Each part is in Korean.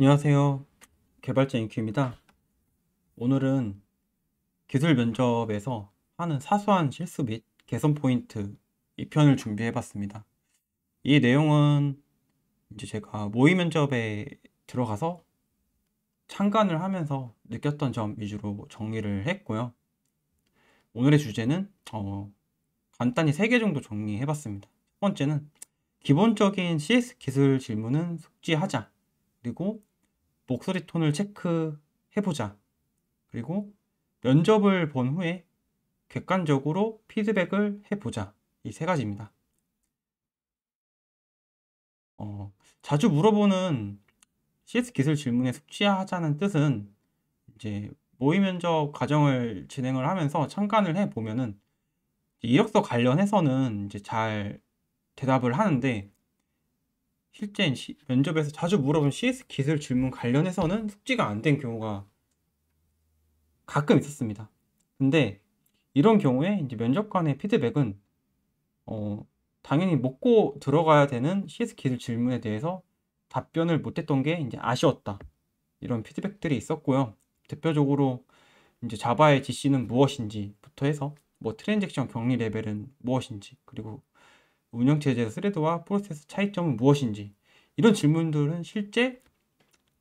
안녕하세요. 개발자 인큐입니다. 오늘은 기술 면접에서 하는 사소한 실수 및 개선 포인트 2편을 준비해 봤습니다. 이 내용은 이제 제가 모의 면접에 들어가서 참관을 하면서 느꼈던 점 위주로 정리를 했고요. 오늘의 주제는 간단히 3개 정도 정리해 봤습니다. 첫 번째는 기본적인 CS 기술 질문은 숙지하자. 그리고 목소리 톤을 체크해보자. 그리고 면접을 본 후에 객관적으로 피드백을 해보자. 이 3가지입니다. 자주 물어보는 CS 기술 질문에 숙지하자는 뜻은 이제 모의 면접 과정을 진행을 하면서 참관을 해보면은 이력서 관련해서는 이제 잘 대답을 하는데 실제 면접에서 자주 물어본 CS 기술 질문 관련해서는 숙지가 안 된 경우가 가끔 있었습니다. 근데 이런 경우에 이제 면접관의 피드백은 당연히 묻고 들어가야 되는 CS 기술 질문에 대해서 답변을 못했던 게 이제 아쉬웠다. 이런 피드백들이 있었고요. 대표적으로 이제 자바의 GC는 무엇인지부터 해서 뭐 트랜잭션 격리 레벨은 무엇인지, 그리고 운영체제 스레드와 프로세스 차이점은 무엇인지, 이런 질문들은 실제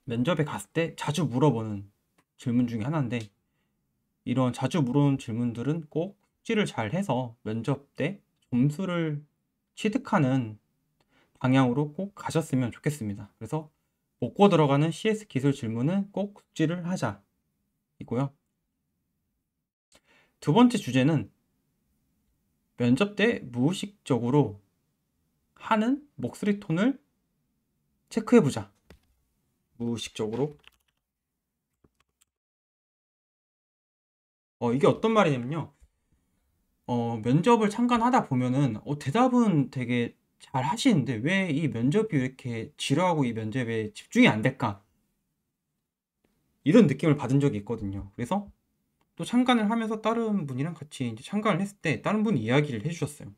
면접에 갔을 때 자주 물어보는 질문 중에 하나인데, 이런 자주 물어보는 질문들은 꼭 숙지를 잘 해서 면접 때 점수를 취득하는 방향으로 꼭 가셨으면 좋겠습니다. 그래서 묻고 들어가는 CS 기술 질문은 꼭 숙지를 하자 이고요. 두 번째 주제는 면접 때 무의식적으로 하는 목소리 톤을 체크해보자. 무의식적으로. 이게 어떤 말이냐면요. 면접을 참관하다 보면은 대답은 되게 잘 하시는데 왜 이 면접이 이렇게 지루하고 이 면접에 집중이 안 될까? 이런 느낌을 받은 적이 있거든요. 그래서 또 참관을 하면서 다른 분이랑 같이 이제 참관을 했을 때 다른 분이 이야기를 해주셨어요.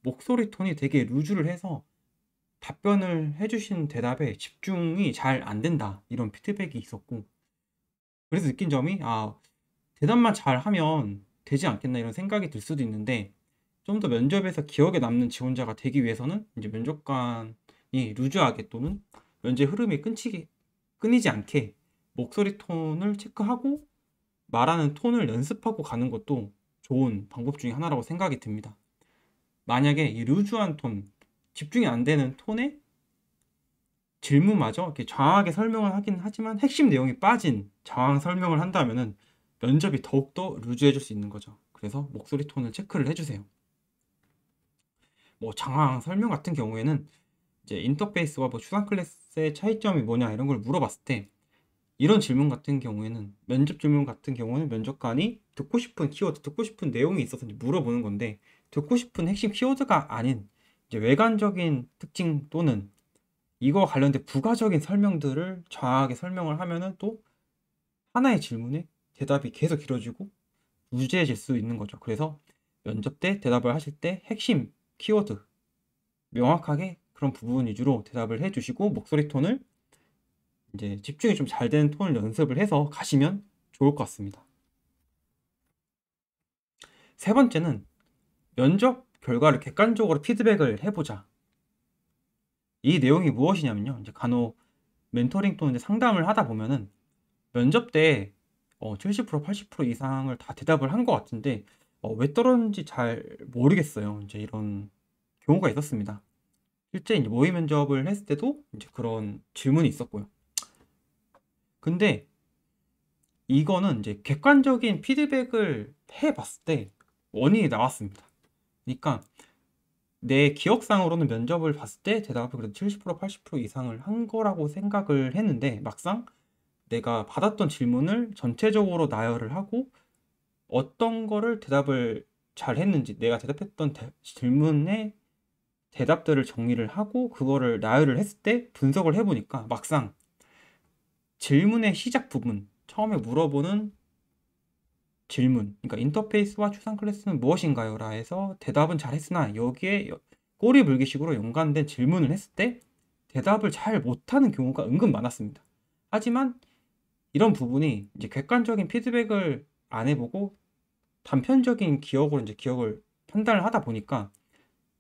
목소리 톤이 되게 루즈를 해서 답변을 해주신 대답에 집중이 잘 안 된다. 이런 피드백이 있었고, 그래서 느낀 점이 대답만 잘 하면 되지 않겠나 이런 생각이 들 수도 있는데, 좀 더 면접에서 기억에 남는 지원자가 되기 위해서는 이제 면접관이 루즈하게 또는 면접 흐름이 끊이지 않게 목소리 톤을 체크하고 말하는 톤을 연습하고 가는 것도 좋은 방법 중에 하나라고 생각이 듭니다. 만약에 이 루즈한 톤, 집중이 안 되는 톤에 질문마저 이렇게 장황하게 설명을 하긴 하지만 핵심 내용이 빠진 장황 설명을 한다면은 면접이 더욱더 루즈해질 수 있는 거죠. 그래서 목소리 톤을 체크를 해주세요. 뭐 장황 설명 같은 경우에는 이제 인터페이스와 뭐 추상 클래스의 차이점이 뭐냐 이런 걸 물어봤을 때, 이런 질문 같은 경우에는 면접 질문 같은 경우는 면접관이 듣고 싶은 키워드, 듣고 싶은 내용이 있어서 물어보는 건데, 듣고 싶은 핵심 키워드가 아닌 이제 외관적인 특징 또는 이거 관련된 부가적인 설명들을 정확하게 설명을 하면은 또 하나의 질문에 대답이 계속 길어지고 루즈해질 수 있는 거죠. 그래서 면접 때 대답을 하실 때 핵심 키워드 명확하게 그런 부분 위주로 대답을 해주시고 목소리 톤을 이제 집중이 좀 잘 되는 톤을 연습을 해서 가시면 좋을 것 같습니다. 세 번째는 면접 결과를 객관적으로 피드백을 해보자. 이 내용이 무엇이냐면요. 이제 간혹 멘토링 또는 상담을 하다 보면은 면접 때 70% 80% 이상을 다 대답을 한 것 같은데 왜 떨었는지 잘 모르겠어요. 이제 이런 경우가 있었습니다. 실제 이제 모의 면접을 했을 때도 이제 그런 질문이 있었고요. 근데 이거는 이제 객관적인 피드백을 해봤을 때 원인이 나왔습니다. 그러니까 내 기억상으로는 면접을 봤을 때 대답을 그래도 70% 80% 이상을 한 거라고 생각을 했는데, 막상 내가 받았던 질문을 전체적으로 나열을 하고 어떤 거를 대답을 잘 했는지, 내가 대답했던 질문의 대답들을 정리를 하고 그거를 나열을 했을 때 분석을 해보니까 막상 질문의 시작 부분, 처음에 물어보는 질문, 그러니까 인터페이스와 추상 클래스는 무엇인가요? 라 해서 대답은 잘했으나 여기에 꼬리 물기식으로 연관된 질문을 했을 때 대답을 잘 못하는 경우가 은근 많았습니다. 하지만 이런 부분이 이제 객관적인 피드백을 안 해보고 단편적인 기억으로 이제 기억을 판단을 하다 보니까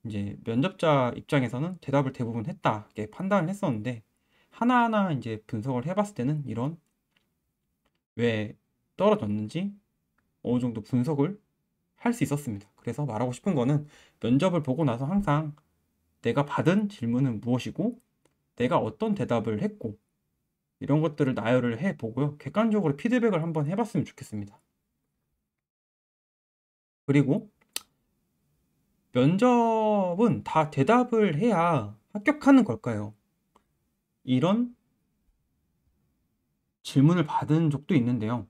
이제 면접자 입장에서는 대답을 대부분 했다 이렇게 판단을 했었는데, 하나하나 이제 분석을 해봤을 때는 이런 왜 떨어졌는지 어느 정도 분석을 할 수 있었습니다. 그래서 말하고 싶은 거는, 면접을 보고 나서 항상 내가 받은 질문은 무엇이고 내가 어떤 대답을 했고 이런 것들을 나열을 해보고요, 객관적으로 피드백을 한번 해봤으면 좋겠습니다. 그리고 면접은 다 대답을 해야 합격하는 걸까요? 이런 질문을 받은 적도 있는데요.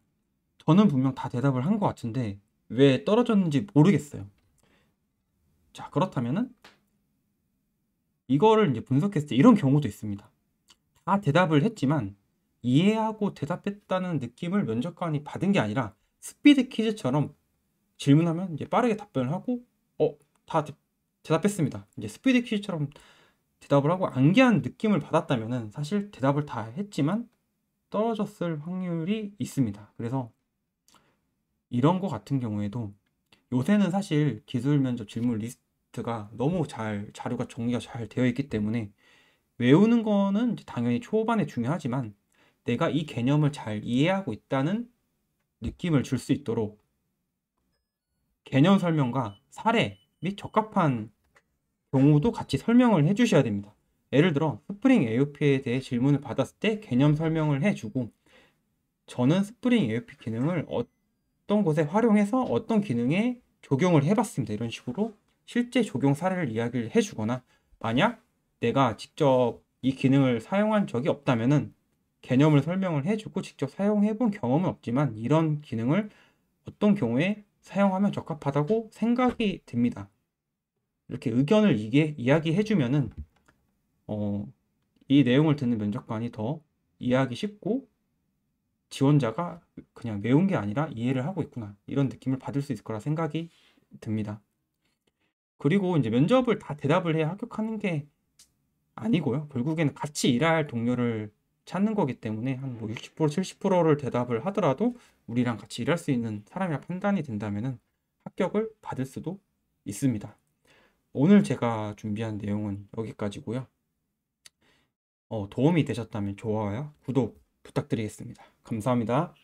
저는 분명 다 대답을 한 것 같은데 왜 떨어졌는지 모르겠어요. 자, 그렇다면은 이거를 이제 분석했을 때 이런 경우도 있습니다. 다 대답을 했지만 이해하고 대답했다는 느낌을 면접관이 받은 게 아니라, 스피드 퀴즈처럼 질문하면 이제 빠르게 답변을 하고 다 대답했습니다, 이제 스피드 퀴즈처럼 대답을 하고 암기한 느낌을 받았다면은 사실 대답을 다 했지만 떨어졌을 확률이 있습니다. 그래서 이런 거 같은 경우에도 요새는 사실 기술 면접 질문 리스트가 너무 잘 자료가 정리가 잘 되어 있기 때문에 외우는 거는 이제 당연히 초반에 중요하지만 내가 이 개념을 잘 이해하고 있다는 느낌을 줄 수 있도록 개념 설명과 사례 및 적합한 경우도 같이 설명을 해 주셔야 됩니다. 예를 들어 스프링 AOP에 대해 질문을 받았을 때 개념 설명을 해주고, 저는 스프링 AOP 기능을 어떤 곳에 활용해서 어떤 기능에 적용을 해봤습니다, 이런 식으로 실제 적용 사례를 이야기를 해주거나, 만약 내가 직접 이 기능을 사용한 적이 없다면은 개념을 설명을 해주고, 직접 사용해 본 경험은 없지만 이런 기능을 어떤 경우에 사용하면 적합하다고 생각이 듭니다, 이렇게 의견을 이야기해주면은 이 내용을 듣는 면접관이 더 이해하기 쉽고, 지원자가 그냥 외운 게 아니라 이해를 하고 있구나 이런 느낌을 받을 수 있을 거라 생각이 듭니다. 그리고 이제 면접을 다 대답을 해야 합격하는 게 아니고요, 결국에는 같이 일할 동료를 찾는 거기 때문에 한 뭐 60% 70%를 대답을 하더라도 우리랑 같이 일할 수 있는 사람이라 판단이 된다면은 합격을 받을 수도 있습니다. 오늘 제가 준비한 내용은 여기까지고요. 도움이 되셨다면 좋아요, 구독 부탁드리겠습니다. 감사합니다.